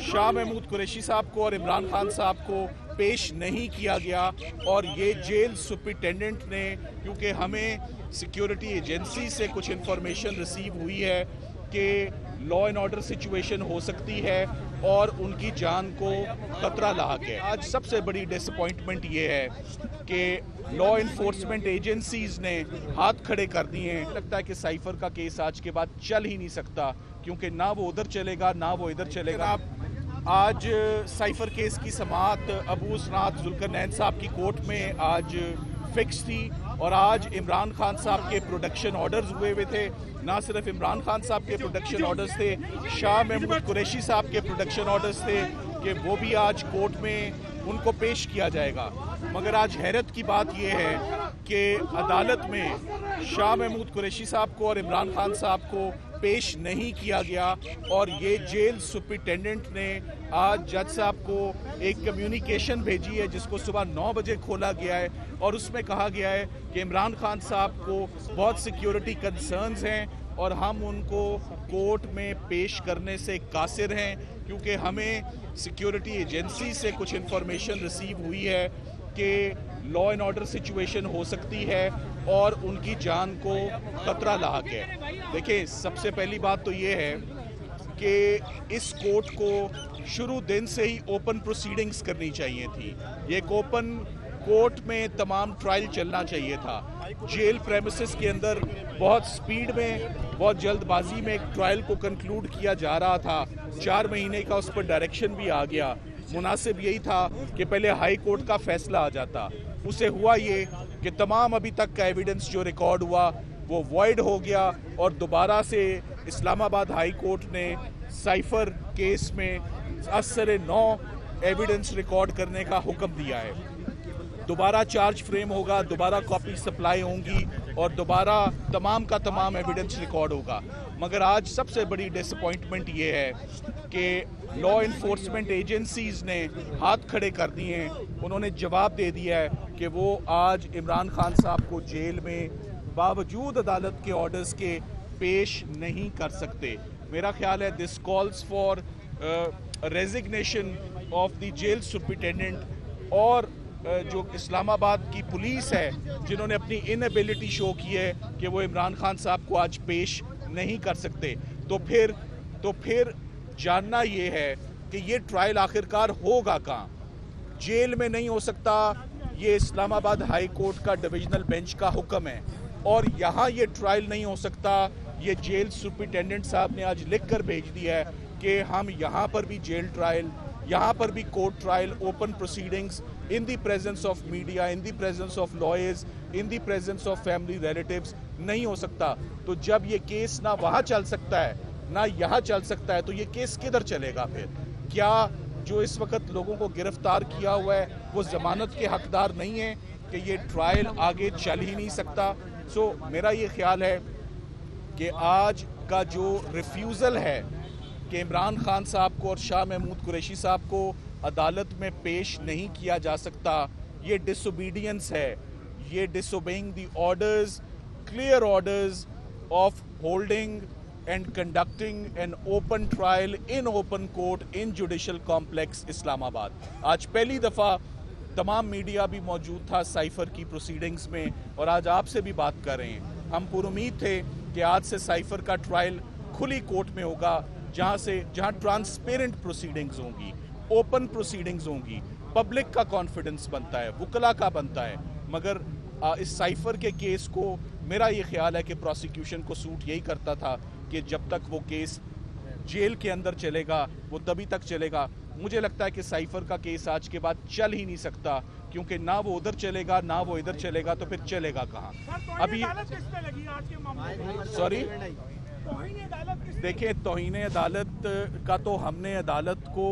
शाह महमूद कुरैशी साहब को और इमरान खान साहब को पेश नहीं किया गया। और ये जेल सुपरिटेंडेंट ने, क्योंकि हमें सिक्योरिटी एजेंसी से कुछ इन्फॉर्मेशन रिसीव हुई है कि लॉ एंड ऑर्डर सिचुएशन हो सकती है और उनकी जान को खतरा लाक है। आज सबसे बड़ी डिसअपॉइंटमेंट ये है कि लॉ इन्फोर्समेंट एजेंसीज ने हाथ खड़े कर दिए हैं। लगता है कि साइफर का केस आज के बाद चल ही नहीं सकता, क्योंकि ना वो उधर चलेगा ना वो इधर चलेगा। आज साइफर केस की समाअत अबू उसनात जुल्करनैन साहब की कोर्ट में आज फिक्स थी और आज इमरान खान साहब के प्रोडक्शन ऑर्डर्स हुए थे। ना सिर्फ इमरान खान साहब के प्रोडक्शन ऑर्डर्स थे, शाह महमूद कुरैशी साहब के प्रोडक्शन ऑर्डर्स थे कि वो भी आज कोर्ट में उनको पेश किया जाएगा। मगर आज हैरत की बात यह है कि अदालत में शाह महमूद कुरैशी साहब को और इमरान खान साहब को पेश नहीं किया गया। और ये जेल सुपरिटेंडेंट ने आज जज साहब को एक कम्युनिकेशन भेजी है जिसको सुबह 9 बजे खोला गया है और उसमें कहा गया है कि इमरान खान साहब को बहुत सिक्योरिटी कंसर्न्स हैं और हम उनको कोर्ट में पेश करने से कासिर हैं, क्योंकि हमें सिक्योरिटी एजेंसी से कुछ इन्फॉर्मेशन रिसीव हुई है कि लॉ एंड ऑर्डर सिचुएशन हो सकती है और उनकी जान को खतरा लाक है। देखिए, सबसे पहली बात तो ये है कि इस कोर्ट को शुरू दिन से ही ओपन प्रोसीडिंग्स करनी चाहिए थी। ये ओपन कोर्ट में तमाम ट्रायल चलना चाहिए था। जेल प्रेमिसेस के अंदर बहुत स्पीड में, बहुत जल्दबाजी में एक ट्रायल को कंक्लूड किया जा रहा था। 4 महीने का उस पर डायरेक्शन भी आ गया। मुनासिब यही था कि पहले हाई कोर्ट का फैसला आ जाता। उसे हुआ ये कि तमाम अभी तक का एविडेंस जो रिकॉर्ड हुआ वो वॉइड हो गया और दोबारा से इस्लामाबाद हाई कोर्ट ने साइफर केस में असर 9 एविडेंस रिकॉर्ड करने का हुक्म दिया है। दोबारा चार्ज फ्रेम होगा, दोबारा कॉपी सप्लाई होंगी और दोबारा तमाम का तमाम एविडेंस रिकॉर्ड होगा। मगर आज सबसे बड़ी डिसअपॉइंटमेंट ये है कि लॉ इन्फोर्समेंट एजेंसीज ने हाथ खड़े कर दिए हैं। उन्होंने जवाब दे दिया है कि वो आज इमरान खान साहब को जेल में बावजूद अदालत के ऑर्डर्स के पेश नहीं कर सकते। मेरा ख्याल है this calls for resignation of the jail superintendent और जो इस्लामाबाद की पुलिस है जिन्होंने अपनी इनएबिलिटी शो की है कि वो इमरान खान साहब को आज पेश नहीं कर सकते। तो फिर जानना ये है कि ये ट्रायल आखिरकार होगा कहाँ? जेल में नहीं हो सकता। ये इस्लामाबाद हाई कोर्ट का डिविजनल बेंच का हुक्म है और यहाँ ये ट्रायल नहीं हो सकता। ये जेल सुपरिटेंडेंट साहब ने आज लिख कर भेज दिया है कि हम यहाँ पर भी जेल ट्रायल, यहाँ पर भी court trial, open proceedings in the presence of media, in the presence of lawyers, in the presence of family relatives नहीं हो सकता। तो जब ये केस ना वहाँ चल सकता है ना यहाँ चल सकता है, तो ये केस किधर चलेगा फिर? क्या जो इस वक्त लोगों को गिरफ्तार किया हुआ है वो जमानत के हकदार नहीं है कि ये ट्रायल आगे चल ही नहीं सकता? सो मेरा ये ख्याल है कि आज का जो रिफ्यूज़ल है कि इमरान खान साहब को और शाह महमूद कुरैशी साहब को अदालत में पेश नहीं किया जा सकता, ये डिसोबीडियंस है। ये disobeying the orders, clear orders of holding and conducting an open trial in open court in Judicial Complex Islamabad. आज पहली दफ़ा तमाम मीडिया भी मौजूद था साइफर की प्रोसीडिंग्स में और आज आपसे भी बात कर रहे हैं। हम पुरुमीद थे कि आज से साइफर का ट्रायल खुली कोर्ट में होगा, जहां ट्रांसपेरेंट प्रोसीडिंग्स होंगी, ओपन प्रोसीडिंग्स होंगी, पब्लिक का कॉन्फिडेंस बनता है, वकला का बनता है। मगर इस साइफर के केस को मेरा ये ख्याल है कि प्रोसिक्यूशन को सूट यही करता था कि जब तक वो केस जेल के अंदर चलेगा वो तभी तक चलेगा। मुझे लगता है कि साइफर का केस आज के बाद चल ही नहीं सकता, क्योंकि ना वो उधर चलेगा ना वो इधर चलेगा, तो फिर चलेगा कहाँ? अभी सॉरी देखिए, तौहीन अदालत का तो हमने अदालत को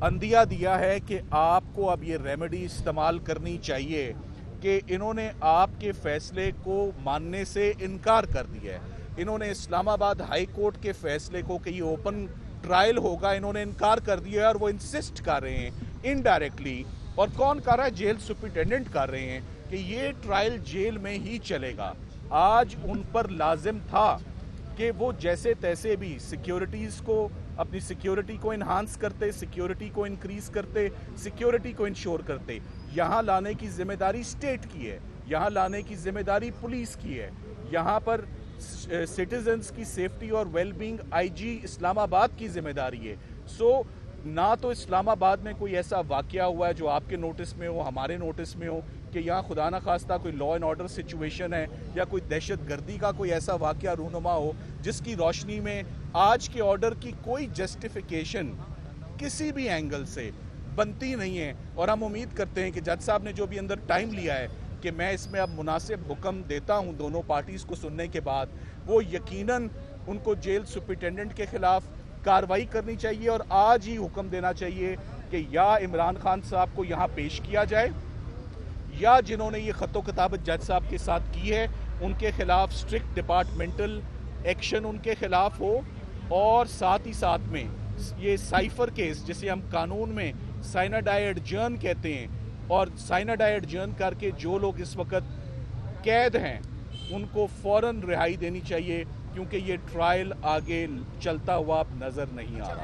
अंदिया दिया है कि आपको अब ये रेमेडी इस्तेमाल करनी चाहिए कि इन्होंने आपके फैसले को मानने से इनकार कर दिया है। इन्होंने इस्लामाबाद हाई कोर्ट के फैसले को कि ये ओपन ट्रायल होगा, इन्होंने इनकार कर दिया है और वो इंसिस्ट कर रहे हैं इनडायरेक्टली, और कौन कर रहा है? जेल सुपरिटेंडेंट कर रहे हैं कि ये ट्रायल जेल में ही चलेगा। आज उन पर लाजिम था कि वो जैसे तैसे भी सिक्योरिटीज़ को अपनी सिक्योरिटी को इन्हांस करते, सिक्योरिटी को इंक्रीज करते, सिक्योरिटी को इंश्योर करते। यहाँ लाने की जिम्मेदारी स्टेट की है, यहाँ लाने की जिम्मेदारी पुलिस की है, यहाँ पर सिटीजन्स की सेफ्टी और वेलबींग आईजी इस्लामाबाद की जिम्मेदारी है। सो ना तो इस्लामाबाद में कोई ऐसा वाकया हुआ है जो आपके नोटिस में हो, हमारे नोटिस में हो, कि यहाँ खुदा न खास्ता कोई लॉ एंड ऑर्डर सिचुएशन है या कोई दहशत गर्दी का कोई ऐसा वाकया रूनुमा हो जिसकी रोशनी में आज के ऑर्डर की कोई जस्टिफिकेशन किसी भी एंगल से बनती नहीं है। और हम उम्मीद करते हैं कि जज साहब ने जो भी अंदर टाइम लिया है कि मैं इसमें अब मुनासिब हुक्म देता हूं दोनों पार्टीज़ को सुनने के बाद, वो यकीनन उनको जेल सुपरिटेंडेंट के खिलाफ कार्रवाई करनी चाहिए और आज ही हुक्म देना चाहिए कि या इमरान खान साहब को यहाँ पेश किया जाए या जिन्होंने ये ख़तो किताबत जज साहब के साथ की है उनके खिलाफ स्ट्रिक्ट डिपार्टमेंटल एक्शन उनके खिलाफ हो। और साथ ही साथ में ये साइफर केस जिसे हम कानून में साइनाडाई एडजर्न कहते हैं, और साइनाडाई एडजर्न करके जो लोग इस वक्त कैद हैं उनको फ़ौरन रिहाई देनी चाहिए, क्योंकि ये ट्रायल आगे चलता हुआ अब नज़र नहीं आ रहा।